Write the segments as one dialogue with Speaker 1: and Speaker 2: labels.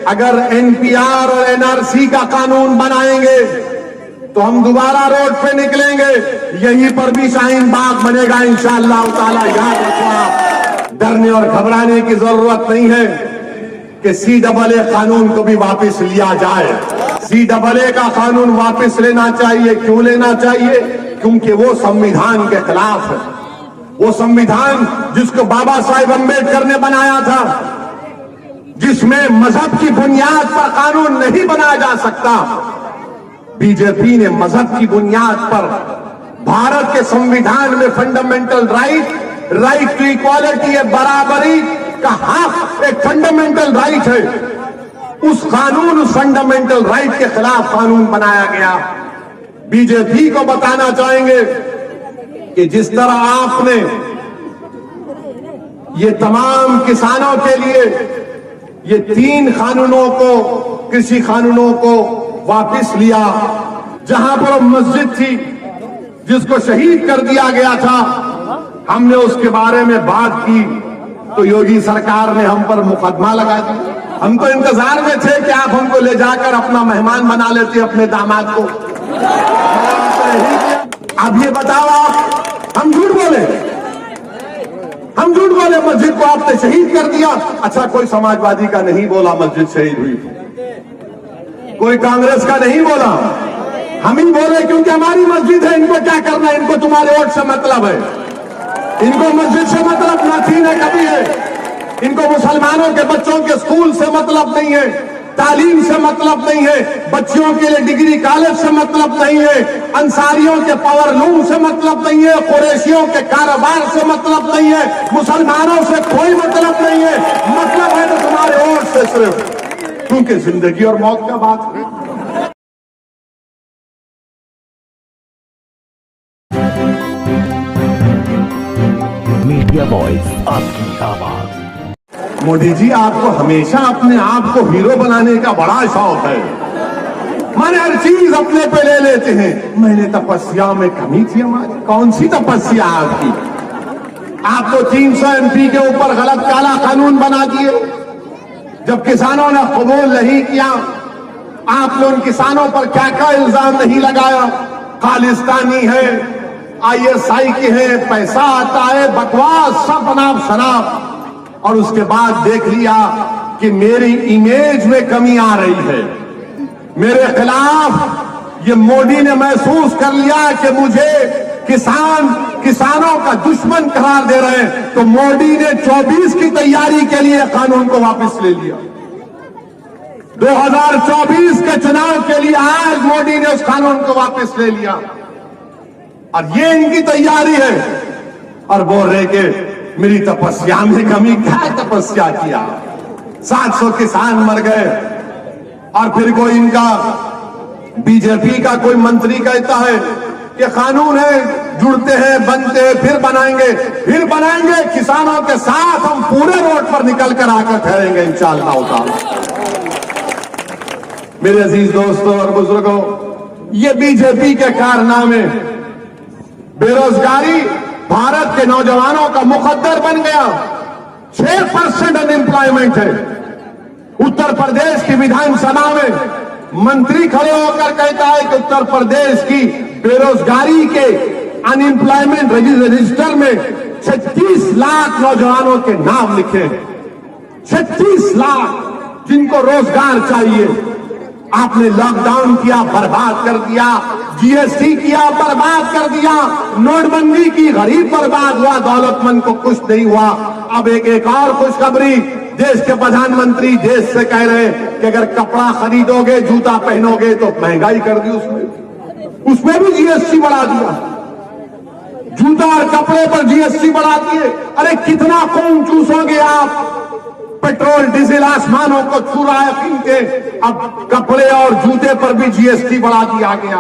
Speaker 1: अगर एनपीआर और एनआरसी का कानून बनाएंगे तो हम दोबारा रोड पे निकलेंगे, यहीं पर भी शाहीन बाग बनेगा इंशाअल्लाह ताला। याद रखो आप, डरने और घबराने की जरूरत नहीं है कि CAA कानून को भी वापस लिया जाए। CAA का कानून वापस लेना चाहिए। क्यों लेना चाहिए? क्योंकि वो संविधान के खिलाफ है। वो संविधान जिसको बाबा साहेब अम्बेडकर ने बनाया था, जिसमें मजहब की बुनियाद पर कानून नहीं बनाया जा सकता, बीजेपी ने मजहब की बुनियाद पर भारत के संविधान में फंडामेंटल राइट टू इक्वालिटी है, बराबरी का हक एक फंडामेंटल राइट है। उस कानून, उस फंडामेंटल राइट के खिलाफ कानून बनाया गया। बीजेपी को बताना चाहेंगे कि जिस तरह आपने ये तमाम किसानों के लिए ये 3 कानूनों को, कृषि कानूनों को वापस लिया, जहां पर मस्जिद थी जिसको शहीद कर दिया गया था, हमने उसके बारे में बात की तो योगी सरकार ने हम पर मुकदमा लगा दिया। हम तो इंतजार में थे कि आप हमको ले जाकर अपना मेहमान बना लेते, अपने दामाद को। अब ये बताओ आप, हम झूठ बोले? हम झूठ बोले? मस्जिद को आपने शहीद कर दिया। अच्छा, कोई समाजवादी का नहीं बोला मस्जिद शहीद हुई, कोई कांग्रेस का नहीं बोला, हम ही बोले क्योंकि हमारी मस्जिद है। इनको क्या करना है? इनको तुम्हारे वोट से मतलब है, इनको मस्जिद से मतलब नहीं है, कभी है। इनको मुसलमानों के बच्चों के स्कूल से मतलब नहीं है, तालीम से मतलब नहीं है, बच्चियों के लिए डिग्री कॉलेज से मतलब नहीं है, अंसारियों के पावर लूम से मतलब नहीं है, कुरैशियों के कारोबार से मतलब नहीं है, मुसलमानों से कोई मतलब नहीं है। मतलब है तो तुम्हारे वोट से सिर्फ, क्योंकि जिंदगी और मौत का बात है।
Speaker 2: मीडिया वॉइस, आपकी आवाज।
Speaker 1: मोदी जी, आपको हमेशा अपने आप को हीरो बनाने का बड़ा शौक है। माने हर चीज अपने पे ले लेते हैं। मैंने तपस्या में कमी थी हमारी? कौन सी तपस्या आपकी? आप तो 300 MP के ऊपर गलत काला कानून बना दिए। जब किसानों ने कबूल नहीं किया, आपने उन किसानों पर क्या क्या इल्जाम नहीं लगाया? खालिस्तानी है, ISI के हैं, पैसा आता है, बकवास, सब अनाप शनाप। और उसके बाद देख लिया कि मेरी इमेज में कमी आ रही है, मेरे खिलाफ ये मोदी ने महसूस कर लिया कि मुझे किसानों का दुश्मन करार दे रहे हैं, तो मोदी ने 24 की तैयारी के लिए कानून को वापस ले लिया। 2024 के चुनाव के लिए आज मोदी ने उस कानून को वापस ले लिया और ये इनकी तैयारी है। और बोल रहे कि मेरी तपस्या में कमी। क्या तपस्या किया? 700 किसान मर गए और फिर कोई इनका बीजेपी का कोई मंत्री कहता है कि कानून है, जुड़ते हैं, बनते हैं, फिर बनाएंगे किसानों के साथ हम पूरे रोड पर निकल कर आकर ठहरेंगे इंशाअल्लाह ताला। मेरे अजीज दोस्तों और बुजुर्गों, ये बीजेपी के कारनामे, बेरोजगारी भारत के नौजवानों का मुकद्दर बन गया। 6% अनएम्प्लॉयमेंट है। उत्तर प्रदेश की विधानसभा में मंत्री खड़े होकर कहता है कि उत्तर प्रदेश की बेरोजगारी के अनएम्प्लॉयमेंट रजिस्टर में 36 लाख नौजवानों के नाम लिखे। 36 लाख जिनको रोजगार चाहिए। आपने लॉकडाउन किया, बर्बाद कर दिया, GST किया, बर्बाद कर दिया, नोटबंदी की, गरीब बर्बाद हुआ, दौलतमंद को कुछ नहीं हुआ। अब एक और खुशखबरी, देश के प्रधानमंत्री देश से कह रहे हैं कि अगर कपड़ा खरीदोगे, जूता पहनोगे तो महंगाई कर दी उसमें भी GST बढ़ा दिया। जूता और कपड़े पर GST बढ़ा दिए। अरे कितना खून चूसोगे आप? पेट्रोल डीजल आसमानों को छू रहा है कीमतें, अब कपड़े और जूते पर भी GST बढ़ा दिया गया।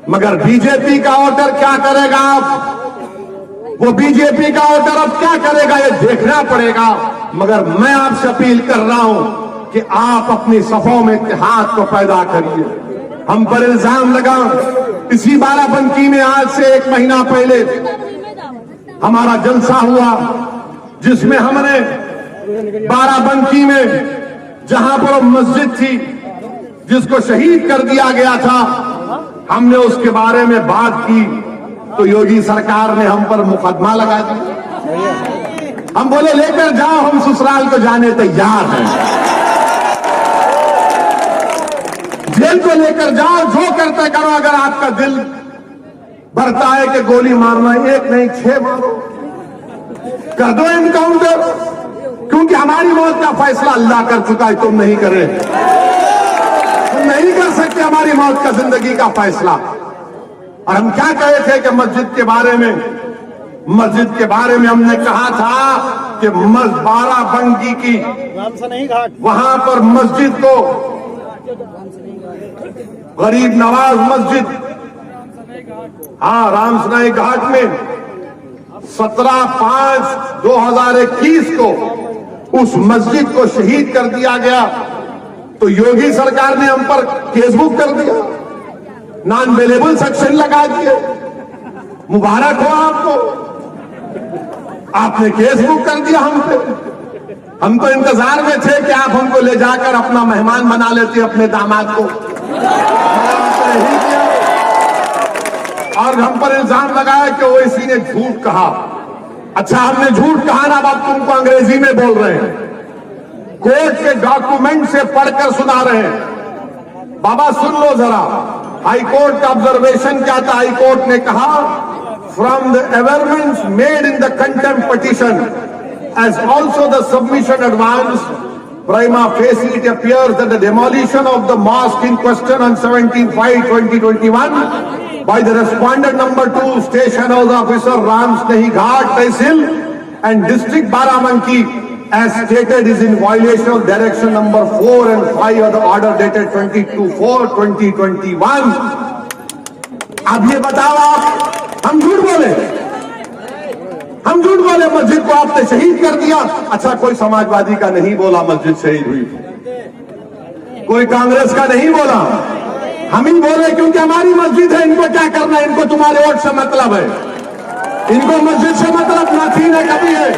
Speaker 1: मगर बीजेपी का वोटर क्या करेगा? आप वो बीजेपी का वोटर अब क्या करेगा ये देखना पड़ेगा। मगर मैं आपसे अपील कर रहा हूं कि आप अपनी सफों में इत्तेहाद को पैदा करिए। हम पर इल्जाम लगा, इसी बाराबंकी में आज से 1 महीना पहले हमारा जलसा हुआ जिसमें हमने बाराबंकी में जहां पर मस्जिद थी जिसको शहीद कर दिया गया था, हमने उसके बारे में बात की तो योगी सरकार ने हम पर मुकदमा लगा दिया। हम बोले लेकर जाओ, हम ससुराल को जाने तैयार हैं, जेल को लेकर जाओ, जो करते करो, अगर आपका दिल भरता है कि गोली मारना, एक नहीं 6 मारो, कर दो एनकाउंटर, क्योंकि हमारी मौत का फैसला अल्लाह कर चुका है, तुम नहीं करे, तुम नहीं कर सकते हमारी मौत का, जिंदगी का फैसला। और हम क्या कहे थे कि मस्जिद के बारे में हमने कहा था कि 12 की वहां पर मस्जिद को गरीब नवाज मस्जिद, हाँ, रामसनाई घाट में 17/5/2021 को उस मस्जिद को शहीद कर दिया गया, तो योगी सरकार ने हम पर केस बुक कर दिया, नॉन अवेलेबल सेक्शन लगा दिए। मुबारक हो आपको, आपने केस बुक कर दिया हम पे। हम तो इंतजार में थे कि आप हमको ले जाकर अपना मेहमान बना लेते, अपने दामाद को, और हम पर इल्जाम लगाया कि ओवैसी ने झूठ कहा। अच्छा, हमने झूठ कहा ना, अब तुमको अंग्रेजी में बोल रहे हैं, कोर्ट के डॉक्यूमेंट से पढ़कर सुना रहे हैं। बाबा सुन लो जरा, हाई कोर्ट का ऑब्जर्वेशन क्या था? हाई कोर्ट ने कहा, from the averments made in the contempt petition as also the submission advanced prima facie, it appears that the demolition of the mosque in question on 17/5/2021 by the respondent number 2 station house officer Ramsnahi Ghat Tehsil and district Barabanki as stated is in violation of direction number 4 and 5 of the order dated 22/4/2021। अब ये बताओ आप, हम झूठ बोले? हम झूठ बोले? मस्जिद को आपने शहीद कर दिया। अच्छा, कोई समाजवादी का नहीं बोला मस्जिद शहीद हुई, कोई कांग्रेस का नहीं बोला, हम ही बोले, क्योंकि हमारी मस्जिद है। इनको क्या करना है? इनको तुम्हारे वोट से मतलब है, इनको मस्जिद से मतलब नहीं है, कभी है।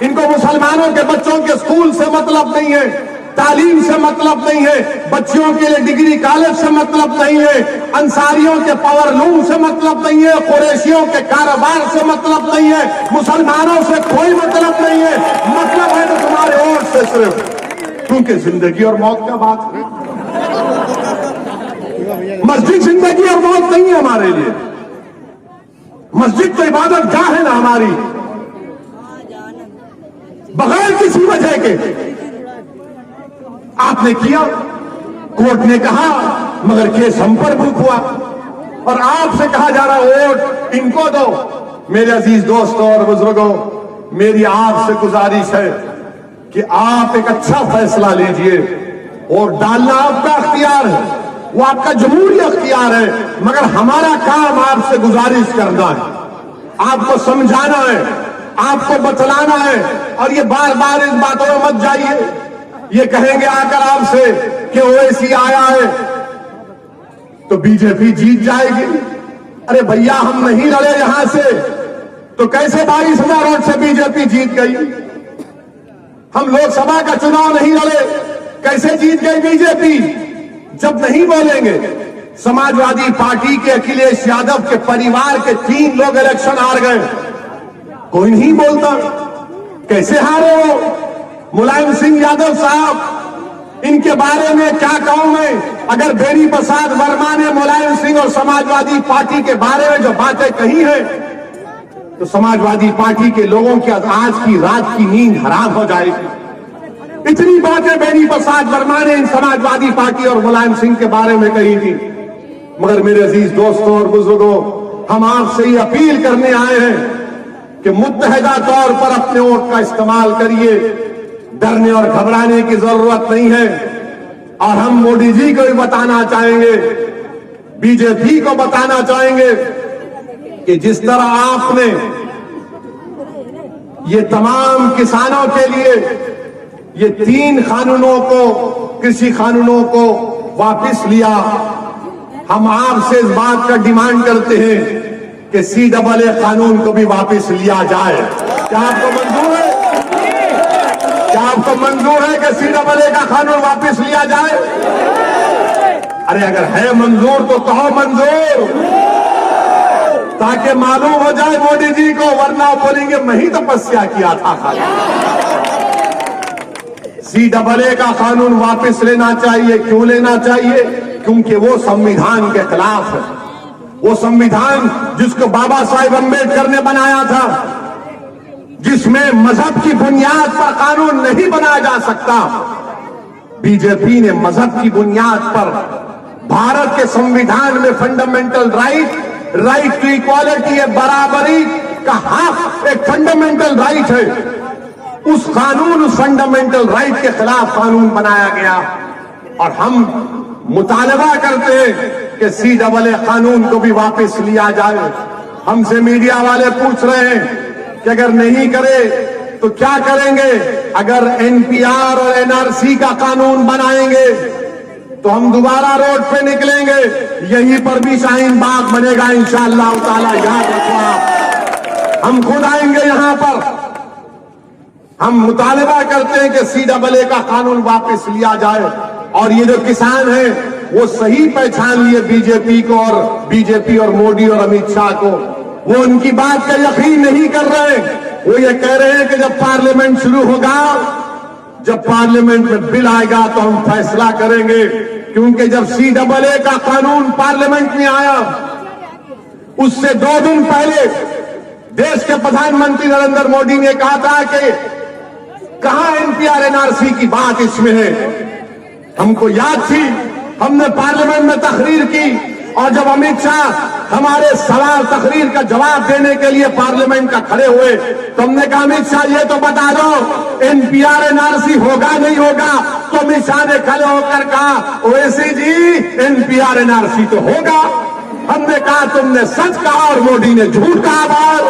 Speaker 1: इनको मुसलमानों के बच्चों के स्कूल से मतलब नहीं है, तालीम से मतलब नहीं है, बच्चियों के लिए डिग्री कॉलेज से मतलब नहीं है, अंसारियों के पावर लूम से मतलब नहीं है, कुरैशियों के कारोबार से मतलब नहीं है, मुसलमानों से कोई मतलब नहीं है। मतलब है तो तुम्हारे वोट से सिर्फ, क्योंकि जिंदगी और मौत का बात है। मस्जिद जिंदगी और मौत नहीं है हमारे लिए। मस्जिद तो इबादत गाह है ना हमारी, बगैर किसी वजह के आपने किया, कोर्ट ने कहा, मगर केस हम पर बुक हुआ और आपसे कहा जा रहा है वोट इनको दो। मेरे अजीज दोस्तों और बुजुर्गों, मेरी आपसे गुजारिश है कि आप एक अच्छा फैसला लीजिए। और डालना आपका अख्तियार है, वो आपका जमहूरी अख्तियार है, मगर हमारा काम आपसे गुजारिश करना है, आपको समझाना है, आपको बतलाना है। और ये बार बार इस बातों में मत जाइए, ये कहेंगे आकर आपसे कि ओवैसी आया है तो बीजेपी जीत जाएगी। अरे भैया, हम नहीं लड़े यहां से, तो कैसे 22,000 वोट से बीजेपी जीत गई? हम लोकसभा का चुनाव नहीं लड़े, कैसे जीत गई बीजेपी? जब नहीं बोलेंगे, समाजवादी पार्टी के अखिलेश यादव के परिवार के 3 लोग इलेक्शन हार गए, कोई नहीं बोलता। कैसे हारे वो? मुलायम सिंह यादव साहब, इनके बारे में क्या कहूं मैं? अगर बेनी प्रसाद वर्मा ने मुलायम सिंह और समाजवादी पार्टी के बारे में जो बातें कही हैं, तो समाजवादी पार्टी के लोगों की आज की रात की नींद हराम हो जाएगी। इतनी बातें बेनी प्रसाद वर्मा ने इन समाजवादी पार्टी और मुलायम सिंह के बारे में कही थी। मगर मेरे अजीज दोस्तों और बुजुर्गों, हम आपसे ये अपील करने आए हैं कि मुत्तहदा तौर पर अपने वोट का इस्तेमाल करिए, डरने और घबराने की जरूरत नहीं है। और हम मोदी जी को भी बताना चाहेंगे, बीजेपी को बताना चाहेंगे कि जिस तरह आपने ये तमाम किसानों के लिए ये 3 कानूनों को, कृषि कानूनों को वापस लिया, हम आपसे इस बात का डिमांड करते हैं कि CAA कानून को भी वापस लिया जाए। क्या आपको मंजूर है? क्या आपको को मंजूर है कि CAA का कानून वापस लिया जाए? अरे अगर है मंजूर तो कहो मंजूर, ताकि मालूम हो जाए मोदी जी को, वरना बोलेंगे मैं ही तपस्या किया था खाली। CAA का कानून वापस लेना चाहिए। क्यों लेना चाहिए? क्योंकि वो संविधान के खिलाफ है। वो संविधान जिसको बाबा साहेब अम्बेडकर ने बनाया था, जिसमें मजहब की बुनियाद पर कानून नहीं बनाया जा सकता, बीजेपी ने मजहब की बुनियाद पर भारत के संविधान में फंडामेंटल राइट टू इक्वालिटी है, बराबरी का हक एक फंडामेंटल राइट है। उस कानून, उस फंडामेंटल राइट के खिलाफ कानून बनाया गया और हम मुतालबा करते हैं कि CAA कानून को भी वापस लिया जाए। हमसे मीडिया वाले पूछ रहे हैं कि अगर नहीं करे तो क्या करेंगे? अगर NPR और NRC का कानून बनाएंगे तो हम दोबारा रोड पे निकलेंगे, यहीं पर भी शाहीन बाग बनेगा इंशाअल्लाह ताला, याद रखो आप। हम खुद आएंगे यहां पर। हम मुतालबा करते हैं कि CAA का कानून वापस लिया जाए। और ये जो किसान है वो सही पहचान लिए बीजेपी को, और बीजेपी और मोदी और अमित शाह को। वो उनकी बात का यकीन नहीं कर रहे। वो ये कह रहे हैं कि जब पार्लियामेंट शुरू होगा, जब पार्लियामेंट में बिल आएगा तो हम फैसला करेंगे। क्योंकि जब CAA का कानून पार्लियामेंट में आया, उससे 2 दिन पहले देश के प्रधानमंत्री नरेंद्र मोदी ने कहा था कि कहां NPR NRC की बात इसमें है। हमको याद थी, हमने पार्लियामेंट में तकरीर की, और जब अमित शाह हमारे सवाल तकरीर का जवाब देने के लिए पार्लियामेंट का खड़े हुए तो हमने कहा अमित शाह ये तो बता दो NPR NRC होगा नहीं होगा? तो अमित शाह ने खड़े होकर कहा ओवैसी जी NPR NRC तो होगा। हमने कहा तुमने सच कहा और मोदी ने झूठ कहा। बात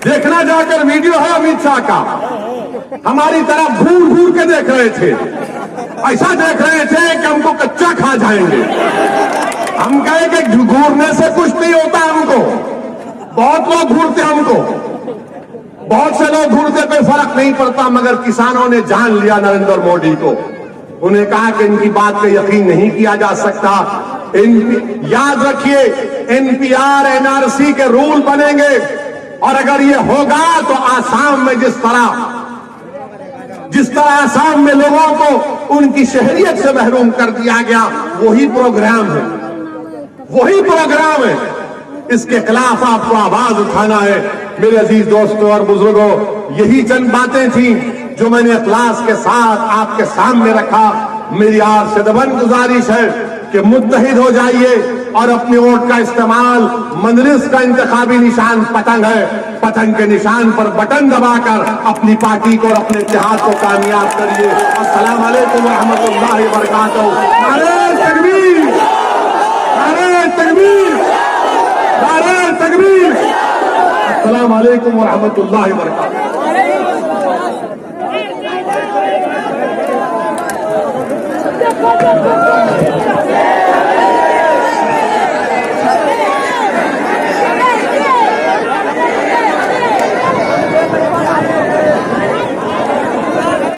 Speaker 1: देखना जाकर वीडियो है अमित शाह का, हमारी तरफ घूर घूर के देख रहे थे, ऐसा देख रहे थे कि हमको कच्चा खा जाएंगे। हम कहे कि घूरने से कुछ नहीं होता हमको। बहुत लोग घूरते हमको, बहुत से लोग घूरते, कोई फर्क नहीं पड़ता। मगर किसानों ने जान लिया नरेंद्र मोदी को। उन्हें कहा कि इनकी बात पे यकीन नहीं किया जा सकता। याद रखिए NPR NRC के रूल बनेंगे, और अगर ये होगा तो आसाम में जिस तरह आसाम में लोगों को उनकी शहरियत से महरूम कर दिया गया, वही प्रोग्राम है, वही प्रोग्राम है। इसके खिलाफ आपको आवाज उठाना है। मेरे अजीज दोस्तों और बुजुर्गों, यही चंद बातें थी जो मैंने इखलास के साथ आपके सामने रखा। मेरी आपसे दबन गुजारिश है कि मुत्तहिद हो जाइए और अपने वोट का इस्तेमाल, मजलिस का इंतखाबी निशान पतंग है, पतंग के निशान पर बटन दबाकर अपनी पार्टी को और अपने इत्तेहाद को कामयाब करिए। अस्सलाम वालेकुम व रहमतुल्लाहि व बरकातहू। नारे तकबीर, नारे तकबीर, नारे तकबीर। अस्सलाम वालेकुम व रहमतुल्लाहि व बरकातहू।
Speaker 3: Yeah.